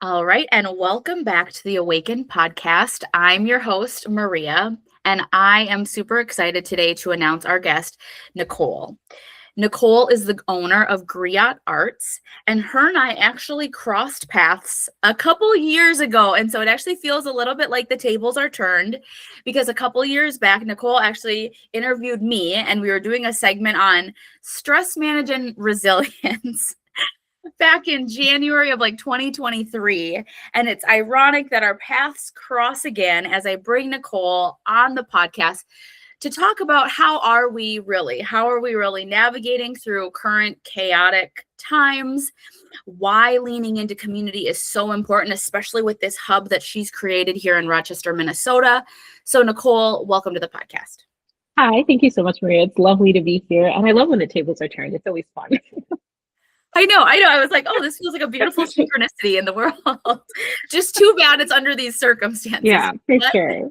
All right, and welcome back to the Awaken podcast. I'm your host, Maria, and I am super excited today to announce our guest, Nicole. Nicole is the owner of Griot Arts, and her and I actually crossed paths a couple years ago. And so it actually feels a little bit like the tables are turned because a couple years back, Nicole actually interviewed me, and we were doing a segment on stress management resilience. Back in January of 2023. And it's ironic that our paths cross again as I bring Nicole on the podcast to talk about how are we really navigating through current chaotic times, why leaning into community is so important, especially with this hub that she's created here in Rochester, Minnesota. So Nicole, welcome to the podcast. Hi, thank you so much, Maria. It's lovely to be here. And I love when the tables are turned. It's always fun. I know. I was like, oh, this feels like a beautiful synchronicity in the world. Just too bad it's under these circumstances. Yeah, for sure.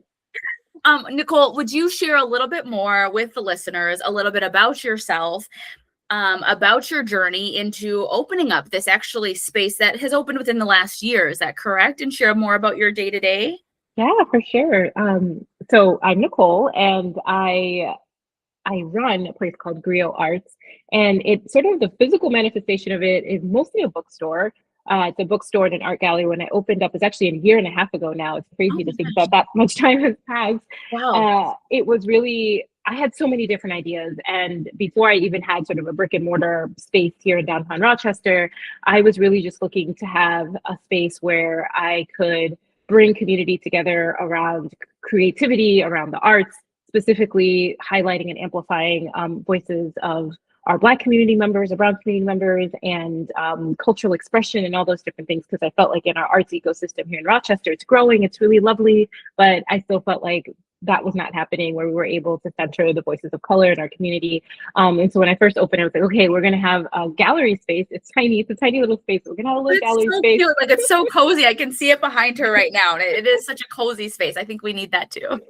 Nicole, would you share a little bit more with the listeners, a little bit about yourself, about your journey into opening up this actually space that has opened within the last year? Is that correct? And share more about your day-to-day? Yeah, for sure. So I'm Nicole, and I run a place called Griot Arts, and it's sort of the physical manifestation of it is mostly a bookstore. It's a bookstore and an art gallery. When I opened up, it's actually a year and a half ago now. It's crazy to think that much time has passed. Wow. It was really, I had so many different ideas. And before I even had sort of a brick and mortar space here in downtown Rochester, I was really just looking to have a space where I could bring community together around creativity, around the arts, specifically highlighting and amplifying voices of our Black community members, our Brown community members, and cultural expression and all those different things. Because I felt like in our arts ecosystem here in Rochester, it's growing, it's really lovely, but I still felt like that was not happening where we were able to center the voices of color in our community. And so when I first opened, I was like, okay, we're going to have a gallery space. It's tiny. It's a tiny little space. We're going to have a little gallery space. Cute. Like, it's so cozy. I can see it behind her right now. And it is such a cozy space. I think we need that too.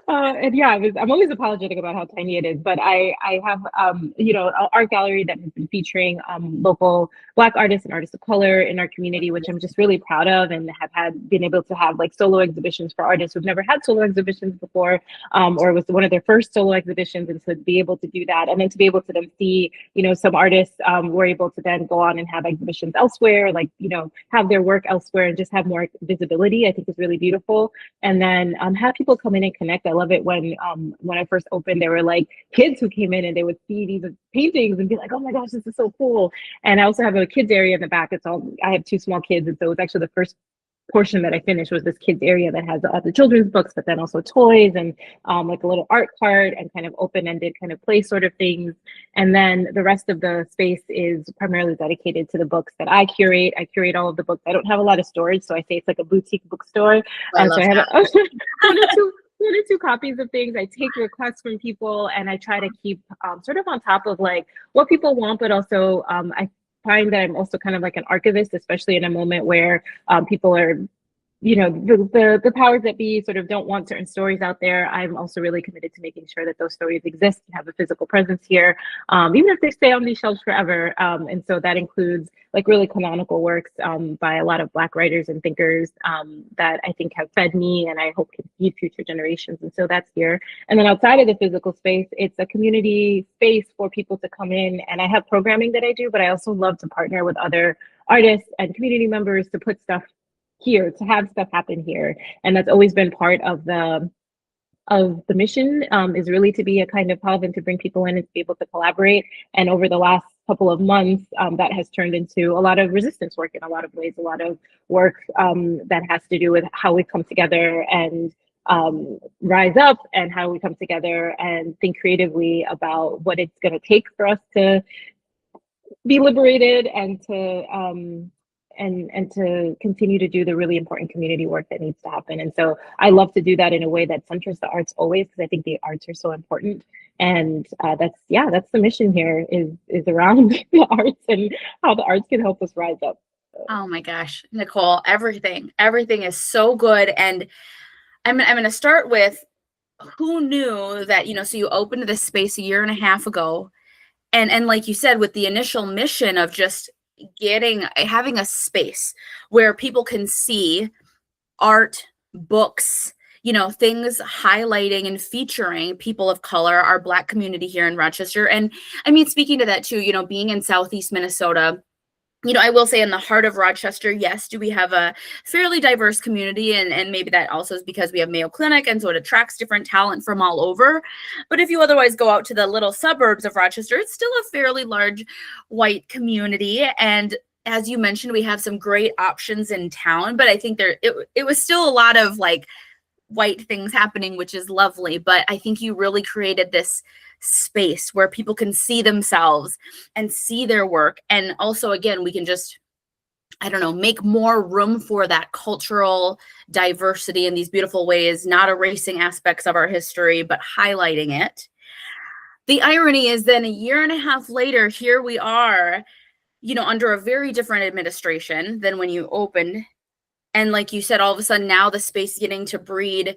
And yeah, I'm always apologetic about how tiny it is, but I have, an art gallery that has been featuring local Black artists and artists of color in our community, which I'm just really proud of, and have been able to have like solo exhibitions for artists who've never had solo exhibitions before, or it was one of their first solo exhibitions. And so to be able to do that, and then to be able to then see, some artists were able to then go on and have exhibitions elsewhere, have their work elsewhere and just have more visibility, I think is really beautiful. And then have people come in and connect. I love it when I first opened, there were like kids who came in and they would see these paintings and be like, oh my gosh, this is so cool. And I also have a kids area in the back. I have two small kids, and so it's actually the first portion that I finished was this kids area that has the children's books, but then also toys and like a little art cart and kind of open-ended kind of play sort of things. And then the rest of the space is primarily dedicated to the books that I curate. I curate all of the books. I don't have a lot of storage, so I say it's like a boutique bookstore. I love so I have that. one or two copies of things. I take requests from people, and I try to keep sort of on top of like what people want, but also I find that I'm also kind of like an archivist, especially in a moment where people are, the powers that be sort of don't want certain stories out there. I'm also really committed to making sure that those stories exist and have a physical presence here, even if they stay on these shelves forever. And so that includes like really canonical works by a lot of Black writers and thinkers that I think have fed me and I hope can feed future generations. And so that's here. And then outside of the physical space, it's a community space for people to come in. And I have programming that I do, but I also love to partner with other artists and community members to put stuff here, to have stuff happen here. And that's always been part of the mission, is really to be a kind of hub and to bring people in and to be able to collaborate. And over the last couple of months, that has turned into a lot of resistance work in a lot of ways, a lot of work that has to do with how we come together and rise up, and how we come together and think creatively about what it's going to take for us to be liberated and to continue to do the really important community work that needs to happen. And so I love to do that in a way that centers the arts always, because I think the arts are so important. And that's the mission here is around the arts and how the arts can help us rise up. Oh my gosh, Nicole, everything is so good. And I'm going to start with, who knew that, so you opened this space a year and a half ago. And like you said, with the initial mission of just, having a space where people can see art, books, things highlighting and featuring people of color, our Black community here in Rochester. And I mean, speaking to that too, being in Southeast Minnesota, I will say in the heart of Rochester, yes, do we have a fairly diverse community, and maybe that also is because we have Mayo Clinic, and so it attracts different talent from all over. But if you otherwise go out to the little suburbs of Rochester, it's still a fairly large white community. And as you mentioned, we have some great options in town, but I think it was still a lot of like white things happening, which is lovely. But I think you really created this space where people can see themselves and see their work. And also, again, we can just, I don't know, make more room for that cultural diversity in these beautiful ways, not erasing aspects of our history, but highlighting it. The irony is then a year and a half later, here we are, under a very different administration than when you opened. And like you said, all of a sudden now the space is getting to breed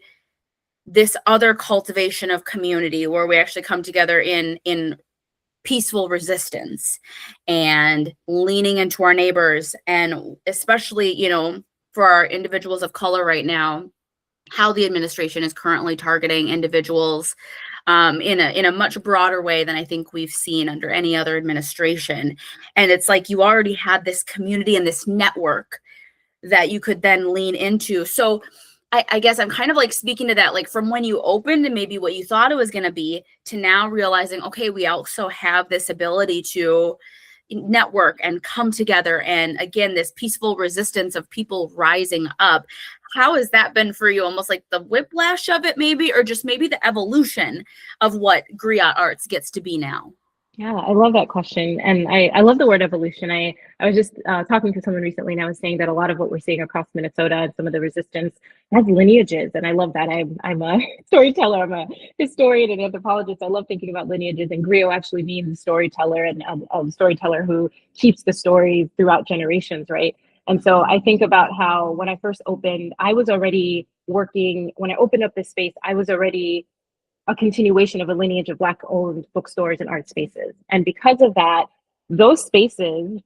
this other cultivation of community where we actually come together in peaceful resistance and leaning into our neighbors. And especially, for our individuals of color right now, how the administration is currently targeting individuals in a much broader way than I think we've seen under any other administration. And it's like you already had this community and this network that you could then lean into. So I guess I'm kind of like speaking to that, like from when you opened and maybe what you thought it was going to be to now realizing, okay, we also have this ability to network and come together. And again, this peaceful resistance of people rising up. How has that been for you? Almost like the whiplash of it maybe, or just maybe the evolution of what Griot Arts gets to be now? Yeah, I love that question. And I love the word evolution. I was just talking to someone recently, and I was saying that a lot of what we're seeing across Minnesota and some of the resistance has lineages. And I love that. I'm a storyteller, I'm a historian and anthropologist. I love thinking about lineages. And griot actually means storyteller, and a storyteller who keeps the story throughout generations, right? And so I think about how when I first opened, I was already working, when I opened up this space, I was already a continuation of a lineage of Black owned bookstores and art spaces. And because of that, those spaces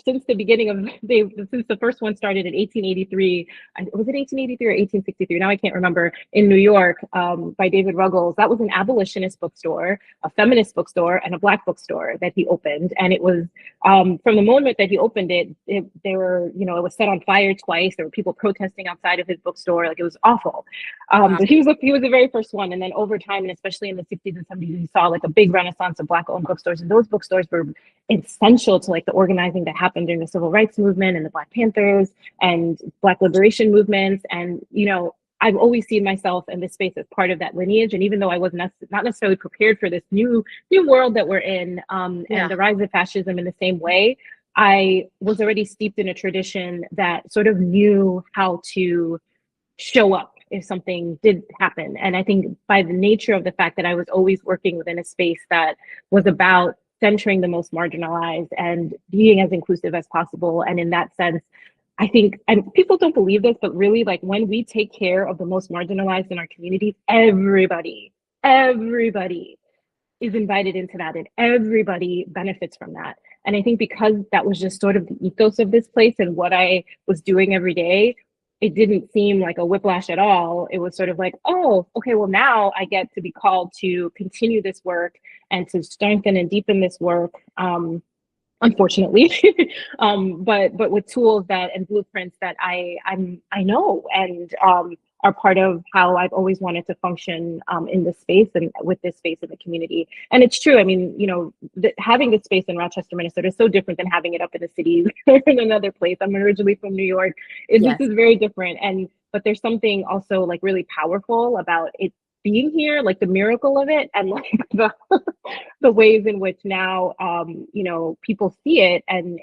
since the beginning of since the first one started in 1883, was it 1883 or 1863? Now I can't remember, in New York, by David Ruggles. That was an abolitionist bookstore, a feminist bookstore, and a Black bookstore that he opened. And it was from the moment that he opened it, it was set on fire twice. There were people protesting outside of his bookstore. Like, it was awful. But he was the very first one. And then over time, and especially in the 60s and 70s, we saw like a big renaissance of Black owned bookstores. And those bookstores were essential to like the organizing that happened during the Civil Rights Movement and the Black Panthers and Black liberation movements. And, I've always seen myself in this space as part of that lineage. And even though I was not necessarily prepared for this new world that we're in, and the rise of fascism in the same way, I was already steeped in a tradition that sort of knew how to show up if something did happen. And I think by the nature of the fact that I was always working within a space that was about centering the most marginalized and being as inclusive as possible. And in that sense, I think, and people don't believe this, but really, like, when we take care of the most marginalized in our communities, everybody is invited into that, and everybody benefits from that. And I think because that was just sort of the ethos of this place and what I was doing every day, it didn't seem like a whiplash at all. It was sort of like, oh, okay, well, now I get to be called to continue this work and to strengthen and deepen this work. Unfortunately, but with tools and blueprints that I know and are part of how I've always wanted to function in this space and with this space in the community. And it's true. I mean, having this space in Rochester, Minnesota is so different than having it up in the city or in another place. I'm originally from New York. This is very different. But there's something also like really powerful about it being here, like the miracle of it, and like the ways in which now people see it and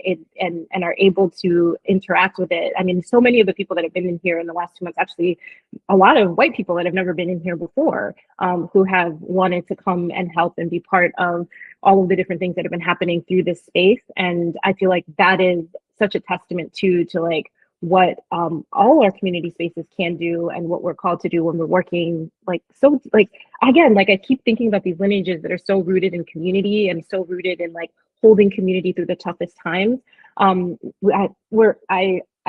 are able to interact with it. I mean, so many of the people that have been in here in the last 2 months, actually a lot of white people that have never been in here before, who have wanted to come and help and be part of all of the different things that have been happening through this space. And I feel like that is such a testament to like what all our community spaces can do and what we're called to do when we're working again, I keep thinking about these lineages that are so rooted in community and so rooted in like holding community through the toughest times. I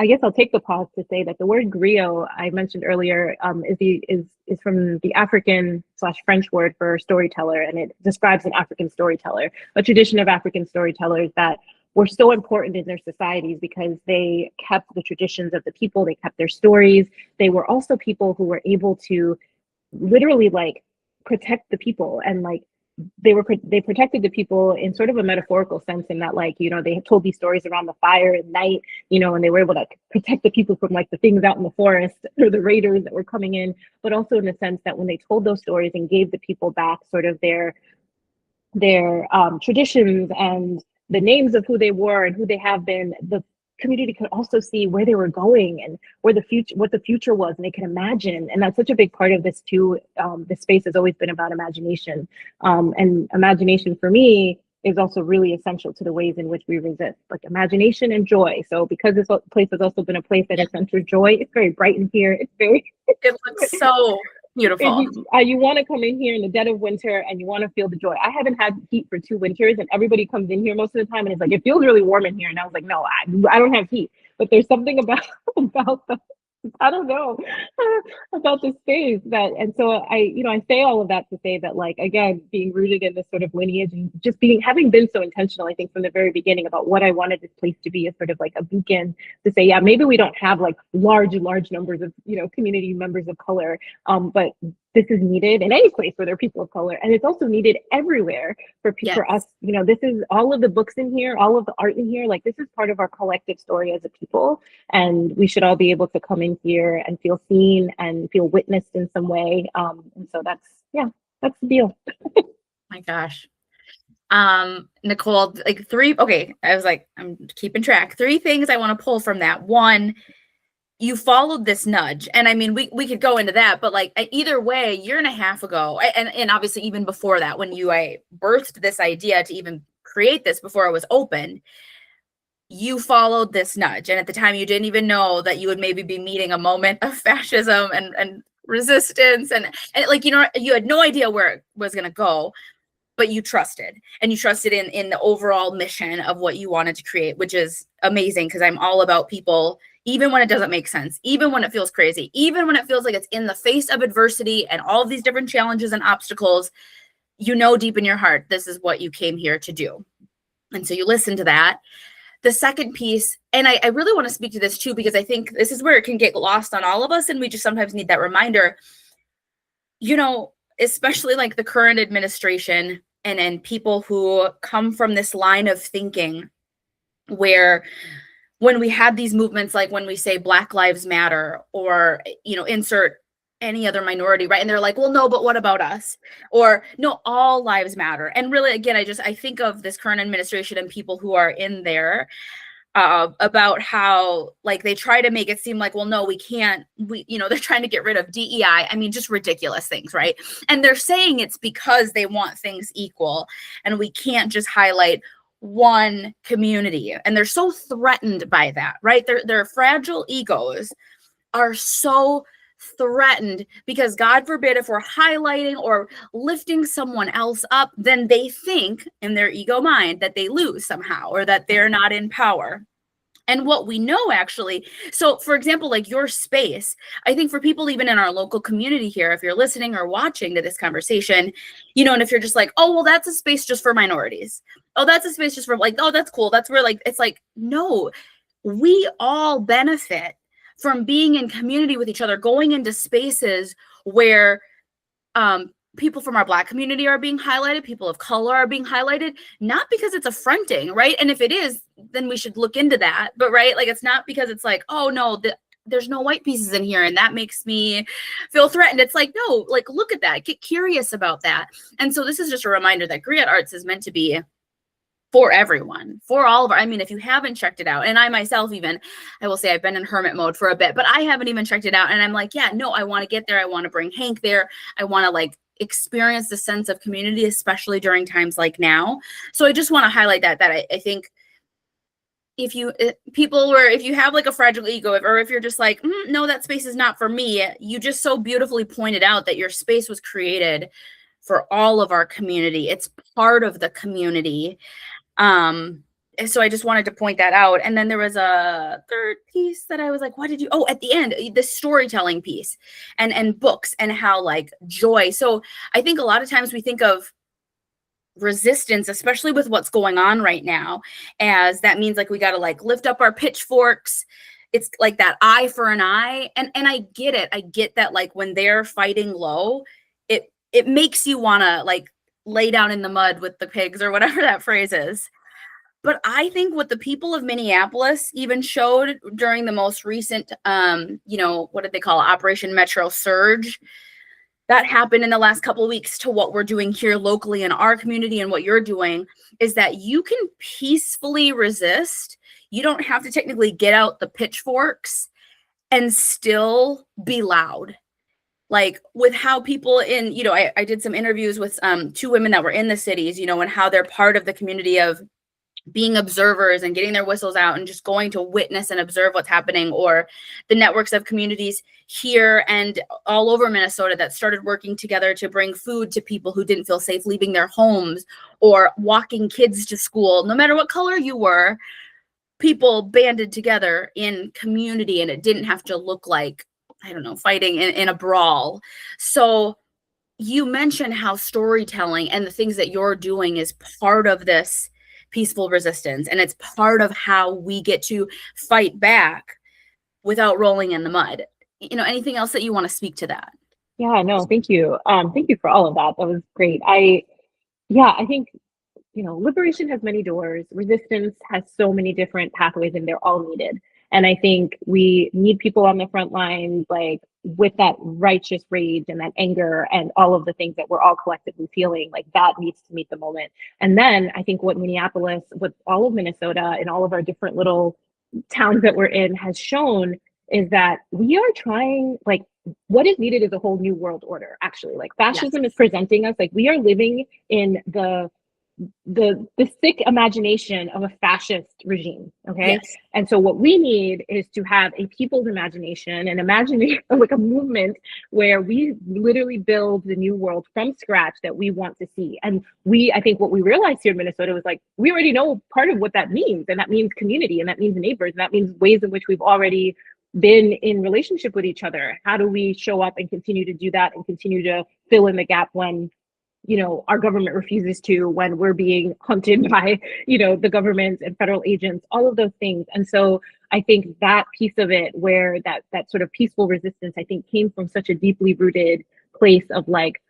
guess I'll take the pause to say that the word griot I mentioned earlier is from the African/French word for storyteller, and it describes an African storyteller, a tradition of African storytellers that were so important in their societies because they kept the traditions of the people, they kept their stories. They were also people who were able to literally like protect the people, and like they protected the people in sort of a metaphorical sense, in that, like, you know, they told these stories around the fire at night, you know, and they were able to protect the people from like the things out in the forest or the raiders that were coming in, but also in the sense that when they told those stories and gave the people back sort of their traditions and the names of who they were and who they have been, the community could also see where they were going and where the future, what the future was, and they can imagine. And that's such a big part of this too. This space has always been about imagination, and imagination for me is also really essential to the ways in which we resist, like imagination and joy. So because this place has also been a place that has centered joy, it's very bright in here. It's very it looks so beautiful. You want to come in here in the dead of winter and you want to feel the joy. I haven't had heat for 2 winters, and everybody comes in here most of the time and it's like, it feels really warm in here. And I was like, no, I don't have heat. But there's something about the, I don't know, about the space that, and so I say all of that to say that, like, again, being rooted in this sort of lineage and just having been so intentional, I think from the very beginning about what I wanted this place to be, is sort of like a beacon to say, yeah, maybe we don't have like large numbers of, you know, community members of color, but this is needed in any place where there are people of color, and it's also needed everywhere for people, for us. You know, this is all of the books in here, all of the art in here. Like, this is part of our collective story as a people, and we should all be able to come in here and feel seen and feel witnessed in some way. And so that's the deal. My gosh. Nicole, like I was like, I'm keeping track. 3 things I want to pull from that. 1, you followed this nudge. And I mean, we could go into that, but like either way, 1.5 years ago, and obviously even before that, when I birthed this idea to even create this before it was open, you followed this nudge. And at the time you didn't even know that you would maybe be meeting a moment of fascism and resistance. And like, you know, you had no idea where it was going to go, but you trusted, and you trusted in the overall mission of what you wanted to create, which is amazing, because I'm all about people, even when it doesn't make sense, even when it feels crazy, even when it feels like it's in the face of adversity and all of these different challenges and obstacles, you know, deep in your heart, this is what you came here to do. And so you listen to that. The second piece, and I really want to speak to this too, because I think this is where it can get lost on all of us, and we just sometimes need that reminder, you know, especially like the current administration and people who come from this line of thinking where when we had these movements, like when we say Black Lives Matter, or, you know, insert any other minority, right? And they're like, well, no, but what about us? Or no, all lives matter. And really, again, I think of this current administration and people who are in there about how, like, they try to make it seem like, well, no, we can't, you know, they're trying to get rid of DEI. I mean, just ridiculous things, right? And they're saying it's because they want things equal, and we can't just highlight one community. And they're so threatened by that, right? Their fragile egos are so threatened, because God forbid if we're highlighting or lifting someone else up, then they think in their ego mind that they lose somehow, or that they're not in power. And what we know, actually, so for example, like your space, I think for people even in our local community here, if you're listening or watching to this conversation, you know, and if you're just like, oh, well, that's a space just for minorities. Oh, that's a space just for, like, oh, that's cool. That's where, like, it's like, no, we all benefit from being in community with each other, going into spaces where people from our Black community are being highlighted, people of color are being highlighted, not because it's affronting, right? And if it is, then we should look into that. But right, like, it's not because it's like, oh no, there's no white pieces in here and that makes me feel threatened. It's like, no, like, look at that, get curious about that. And so this is just a reminder that Griot Arts is meant to be for everyone, for all of our, I mean, if you haven't checked it out, and I myself even, I will say I've been in hermit mode for a bit, but I haven't even checked it out. And I'm like, yeah, no, I want to get there. I want to bring Hank there. I want to, like, experience the sense of community, especially during times like now. So I just want to highlight that I think if you have like a fragile ego, or if you're just like, no, that space is not for me, you just so beautifully pointed out that your space was created for all of our community. It's part of the community. And so I just wanted to point that out. And then there was a third piece that I was like, what did you, oh, at the end, the storytelling piece and books and how like joy. So I think a lot of times we think of resistance, especially with what's going on right now, as that means like we got to like lift up our pitchforks. It's like that eye for an eye. And I get it. I get that like when they're fighting low, it makes you want to like lay down in the mud with the pigs or whatever that phrase is. But I think what the people of Minneapolis even showed during the most recent, what did they call it? Operation Metro Surge, that happened in the last couple of weeks, to what we're doing here locally in our community and what you're doing, is that you can peacefully resist. You don't have to technically get out the pitchforks and still be loud. Like with how people in, I did some interviews with two women that were in the cities, and how they're part of the community of being observers and getting their whistles out and just going to witness and observe what's happening, or the networks of communities here and all over Minnesota that started working together to bring food to people who didn't feel safe leaving their homes, or walking kids to school. No matter what color you were, people banded together in community, and it didn't have to look like, I don't know, fighting in a brawl. So you mentioned how storytelling and the things that you're doing is part of this peaceful resistance, and it's part of how we get to fight back without rolling in the mud. Anything else that you want to speak to that? Yeah, no, thank you. Thank you for all of that. That was great. I think, liberation has many doors. Resistance has so many different pathways, and they're all needed. And I think we need people on the front lines, like with that righteous rage and that anger and all of the things that we're all collectively feeling, like that needs to meet the moment. And then I think what Minneapolis, with all of Minnesota and all of our different little towns that we're in has shown is that we are trying, like, what is needed is a whole new world order, actually. Like fascism is presenting us, like we are living in the sick imagination of a fascist regime. Okay. Yes. And so what we need is to have a people's imagination and imagining like a movement where we literally build the new world from scratch that we want to see. And I think what we realized here in Minnesota was like, we already know part of what that means. And that means community, and that means neighbors, and that means ways in which we've already been in relationship with each other. How do we show up and continue to do that and continue to fill in the gap when our government refuses to, when we're being hunted by, the government and federal agents, all of those things. And so I think that piece of it, where that sort of peaceful resistance, I think came from such a deeply rooted place of like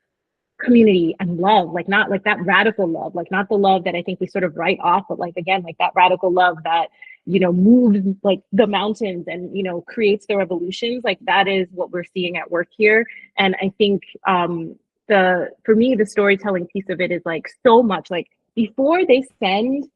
community and love, like not like that radical love, like not the love that I think we sort of write off, but like, again, like that radical love that, moves like the mountains and, creates the revolutions. Like that is what we're seeing at work here. And I think, for me, the storytelling piece of it is like so much like before they send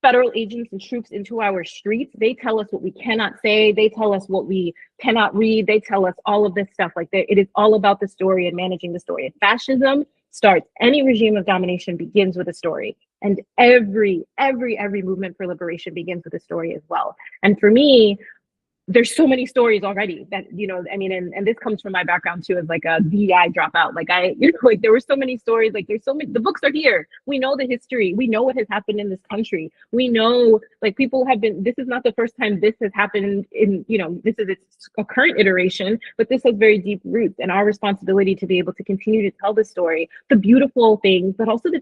federal agents and troops into our streets, they tell us what we cannot say. They tell us what we cannot read. They tell us all of this stuff. Like it is all about the story and managing the story. If fascism starts, any regime of domination begins with a story. And every movement for liberation begins with a story as well. And for me, there's so many stories already that, and this comes from my background too, as like a DEI dropout. Like like there were so many stories, like there's so many, the books are here. We know the history. We know what has happened in this country. We know like people have been, this is not the first time this has happened in, this is a current iteration, but this has very deep roots, and our responsibility to be able to continue to tell the story, the beautiful things, but also the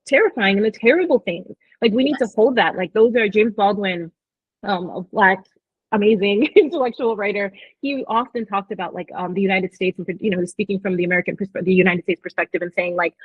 terrifying and the terrible things. Like we need to hold that. Like those are James Baldwin, a Black amazing intellectual writer. He often talked about like the United States, and speaking from the the United States perspective, and saying like,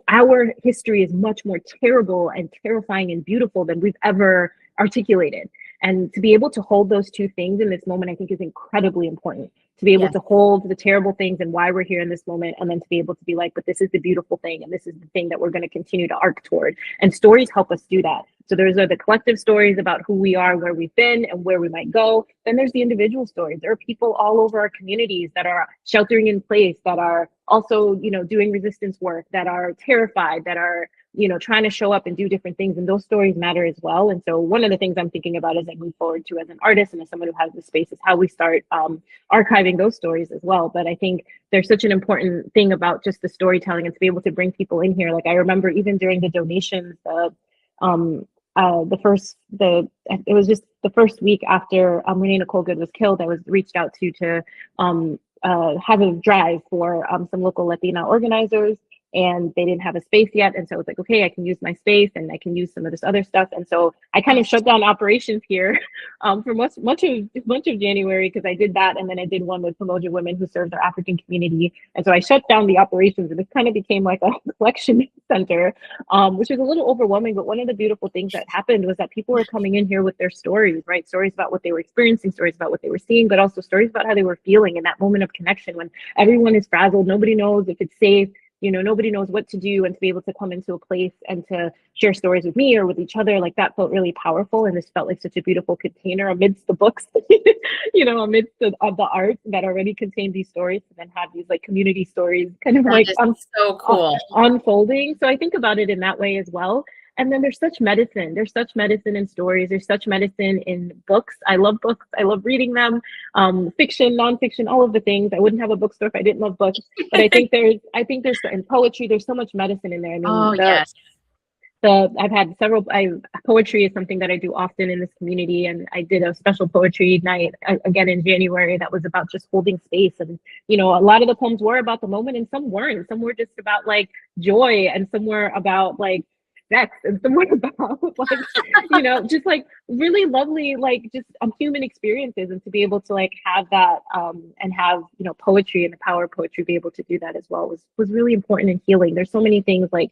our history is much more terrible and terrifying and beautiful than we've ever articulated. And to be able to hold those two things in this moment, I think is incredibly important. To be able to hold the terrible things and why we're here in this moment, and then to be able to be like, but this is the beautiful thing, and this is the thing that we're going to continue to arc toward. And stories help us do that. So there's the collective stories about who we are, where we've been, and where we might go. Then there's the individual stories. There are people all over our communities that are sheltering in place, that are also, doing resistance work, that are terrified, that are, trying to show up and do different things. And those stories matter as well. And so one of the things I'm thinking about as I move forward to as an artist and as someone who has the space is how we start archiving those stories as well. But I think there's such an important thing about just the storytelling and to be able to bring people in here. Like I remember even during the donations, it was just the first week after Renee Nicole Good was killed. I was reached out to have a drive for some local Latina organizers, and they didn't have a space yet. And so I was like, okay, I can use my space and I can use some of this other stuff. And so I kind of shut down operations here for much of January, because I did that, and then I did one with Pamoja women who serve their African community. And so I shut down the operations, and it kind of became like a collection center, which was a little overwhelming. But one of the beautiful things that happened was that people were coming in here with their stories, right? Stories about what they were experiencing, stories about what they were seeing, but also stories about how they were feeling in that moment of connection when everyone is frazzled, nobody knows if it's safe, nobody knows what to do, and to be able to come into a place and to share stories with me or with each other, like that felt really powerful. And this felt like such a beautiful container amidst the books, amidst of the art that already contained these stories, to then have these like community stories kind of like so cool unfolding. So I think about it in that way as well. And then there's such medicine. There's such medicine in stories. There's such medicine in books. I love books. I love reading them. Fiction, nonfiction, all of the things. I wouldn't have a bookstore if I didn't love books. But I think there's in poetry, there's so much medicine in there. I mean, yes. I've had several. Poetry is something that I do often in this community, and I did a special poetry night again in January that was about just holding space. And a lot of the poems were about the moment, and some weren't. Some were just about like joy, and some were about like sex, and some were about like just like really lovely like just human experiences. And to be able to like have that and have poetry and the power of poetry be able to do that as well was really important in healing. There's so many things like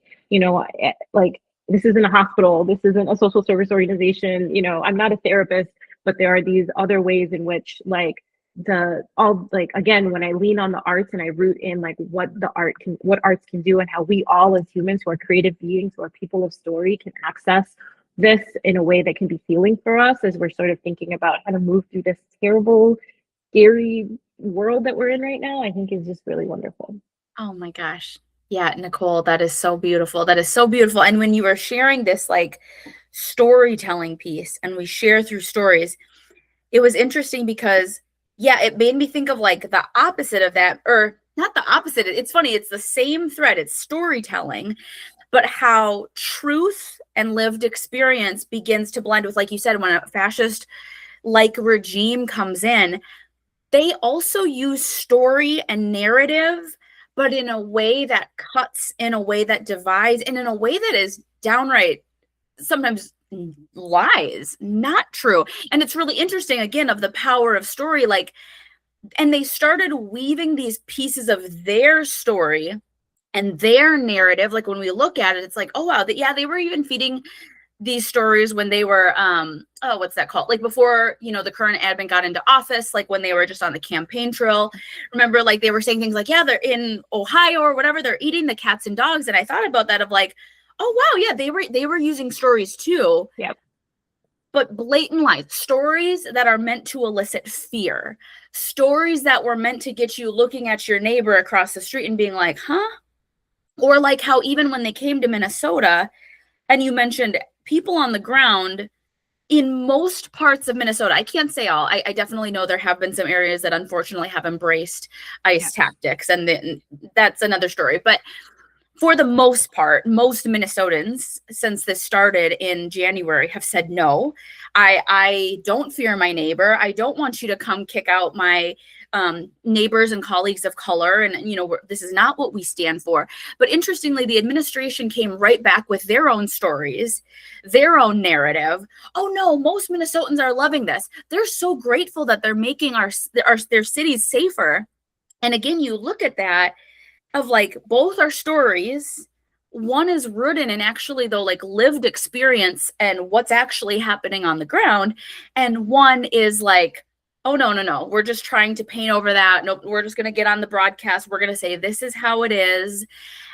like this isn't a hospital, this isn't a social service organization, I'm not a therapist, but there are these other ways in which like again, when I lean on the arts and I root in like what arts can do, and how we all as humans who are creative beings, who are people of story, can access this in a way that can be healing for us as we're sort of thinking about how to move through this terrible, scary world that we're in right now, I think is just really wonderful. Oh my gosh. Yeah, Nicole, that is so beautiful. That is so beautiful. And when you were sharing this like storytelling piece, and we share through stories, it was interesting because it made me think of like the opposite of that, or not the opposite. It's funny. It's the same thread. It's storytelling, but how truth and lived experience begins to blend with, like you said, when a fascist like regime comes in, they also use story and narrative, but in a way that cuts, in a way that divides, and in a way that is downright sometimes lies, not true. And it's really interesting, again, of the power of story. Like, and they started weaving these pieces of their story and their narrative. Like when we look at it, it's like, oh wow, they were even feeding these stories when they were what's that called, like before the current admin got into office, like when they were just on the campaign trail. Remember, like they were saying things like, they're in Ohio or whatever, they're eating the cats and dogs. And I thought about that of like, oh wow, yeah, they were using stories too. Yep. But blatant lies, stories that are meant to elicit fear, stories that were meant to get you looking at your neighbor across the street and being like, huh? Or like how even when they came to Minnesota, and you mentioned people on the ground in most parts of Minnesota, I can't say all, I definitely know there have been some areas that unfortunately have embraced ICE tactics, and that's another story. But for the most part, most Minnesotans, since this started in January, have said, no, I don't fear my neighbor. I don't want you to come kick out my neighbors and colleagues of color. And, this is not what we stand for. But interestingly, the administration came right back with their own stories, their own narrative. Oh, no, most Minnesotans are loving this. They're so grateful that they're making their cities safer. And again, you look at that of like both our stories. One is rooted in actually though like lived experience and what's actually happening on the ground, and one is like, oh no, we're just trying to paint over that. Nope, we're just going to get on the broadcast, we're going to say this is how it is.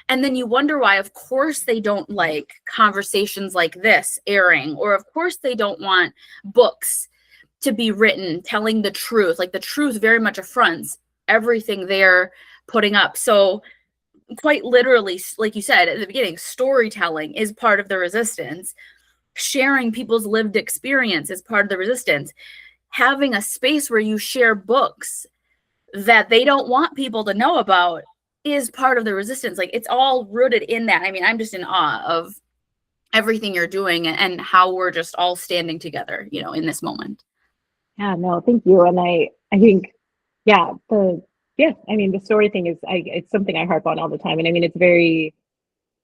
And then you wonder why, of course, they don't like conversations like this airing, or of course they don't want books to be written telling the truth. Like the truth very much affronts everything they're putting up. So quite literally, like you said at the beginning, storytelling is part of the resistance. Sharing people's lived experience is part of the resistance. Having a space where you share books that they don't want people to know about is part of the resistance. Like it's all rooted in that. I mean, I'm just in awe of everything you're doing and how we're just all standing together, you know, in this moment. Yeah, no, thank you. And I think, yeah, I mean, the story thing is, it's something I harp on all the time. And I mean,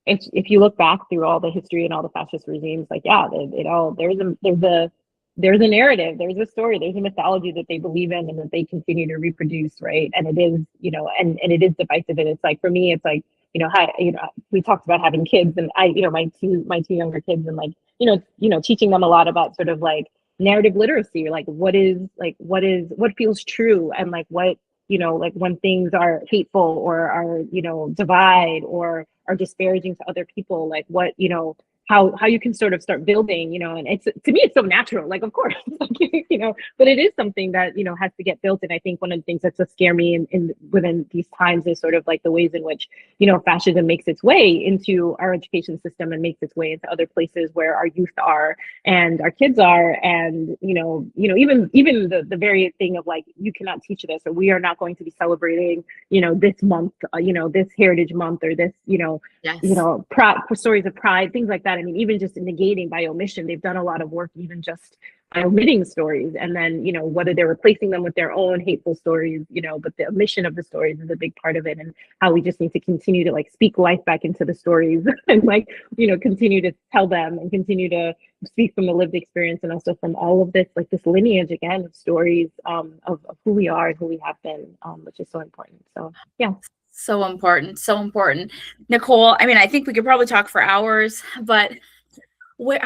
if you look back through all the history and all the fascist regimes, like, yeah, it all, there's a narrative, there's a story, there's a mythology that they believe in and that they continue to reproduce, right? And it is, you know, and it is divisive. And it's like, for me, it's like, you know, we talked about having kids, and you know, my two younger kids, and like, teaching them a lot about sort of like narrative literacy, like what feels true, and like what, you know, like when things are hateful or are, you know, divide or are disparaging to other people, like what, you know, how you can sort of start building, you know. And it's, to me, it's so natural, like, of course, you know, but it is something that, you know, has to get built. And I think one of the things that just scare me in within these times is sort of like the ways in which, you know, fascism makes its way into our education system and makes its way into other places where our youth are and our kids are. And, even the very thing of like, you cannot teach this, or we are not going to be celebrating, you know, this month, this Heritage Month, or this, Yes. stories of pride, things like that. I mean, even just negating by omission, they've done a lot of work, even just by omitting stories. And then, you know, whether they're replacing them with their own hateful stories, you know, but the omission of the stories is a big part of it. And how we just need to continue to like speak life back into the stories and like, you know, continue to tell them and continue to speak from the lived experience, and also from all of this, like this lineage again of stories, of who we are and who we have been, which is so important. So yeah. So important. So important. Nicole, I mean, I think we could probably talk for hours, but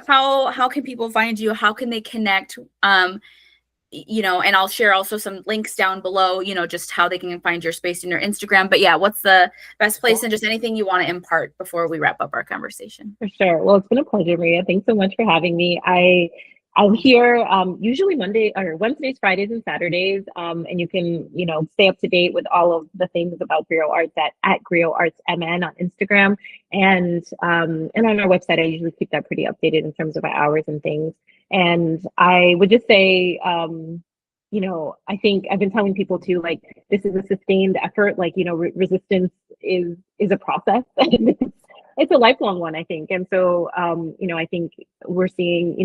how can people find you? How can they connect? And I'll share also some links down below, you know, just how they can find your space in your Instagram. But yeah, what's the best place, and just anything you want to impart before we wrap up our conversation? For sure. Well, it's been a pleasure, Maria. Thanks so much for having me. I'm here usually Wednesdays, Fridays, and Saturdays. And you can, you know, stay up to date with all of the things about Griot Arts at Griot Arts MN on Instagram. And on our website, I usually keep that pretty updated in terms of our hours and things. And I would just say, I think I've been telling people too, like, this is a sustained effort. Like, you know, resistance is a process. It's a lifelong one, I think. And so, I think we're seeing,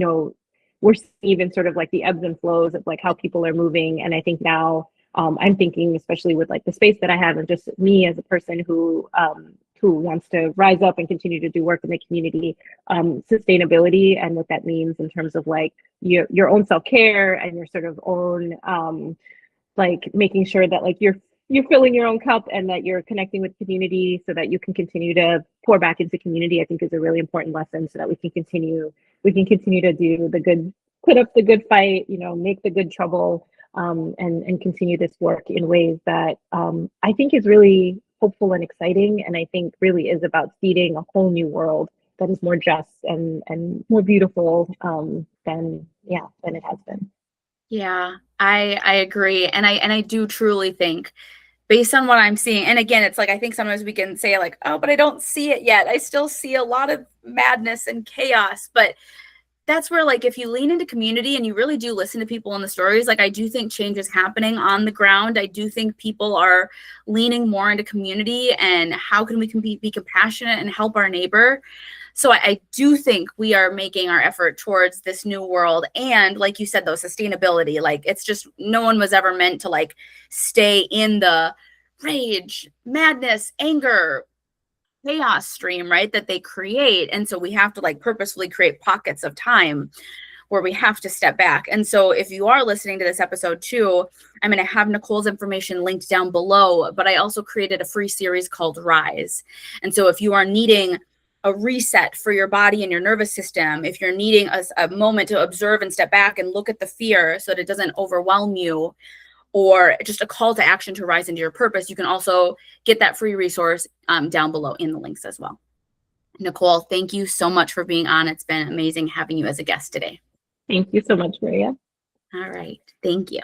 we're seeing even sort of like the ebbs and flows of like how people are moving. And I think now, I'm thinking, especially with like the space that I have, and just me as a person who wants to rise up and continue to do work in the community, sustainability and what that means in terms of like your own self-care and your sort of own, like making sure that like you're filling your own cup and that you're connecting with community so that you can continue to pour back into community, I think is a really important lesson, so that we can continue to do the good, put up the good fight, you know, make the good trouble, and continue this work in ways that I think is really hopeful and exciting, and I think really is about seeding a whole new world that is more just and more beautiful, than it has been. Yeah, I agree. And I do truly think, based on what I'm seeing, and again, it's like, I think sometimes we can say like, oh, but I don't see it yet. I still see a lot of madness and chaos. But that's where, like, if you lean into community and you really do listen to people in the stories, like, I do think change is happening on the ground. I do think people are leaning more into community and how can we be compassionate and help our neighbor. So I do think we are making our effort towards this new world. And like you said, though, sustainability, like, it's just, no one was ever meant to like stay in the rage, madness, anger, chaos stream, right, that they create. And so we have to like purposefully create pockets of time where we have to step back. And so if you are listening to this episode too, I'm going to have Nicole's information linked down below, but I also created a free series called Rise. And so if you are needing a reset for your body and your nervous system, if you're needing a moment to observe and step back and look at the fear so that it doesn't overwhelm you, or just a call to action to rise into your purpose, you can also get that free resource down below in the links as well. Nicole, thank you so much for being on. It's been amazing having you as a guest today. Thank you so much, Maria. All right. Thank you.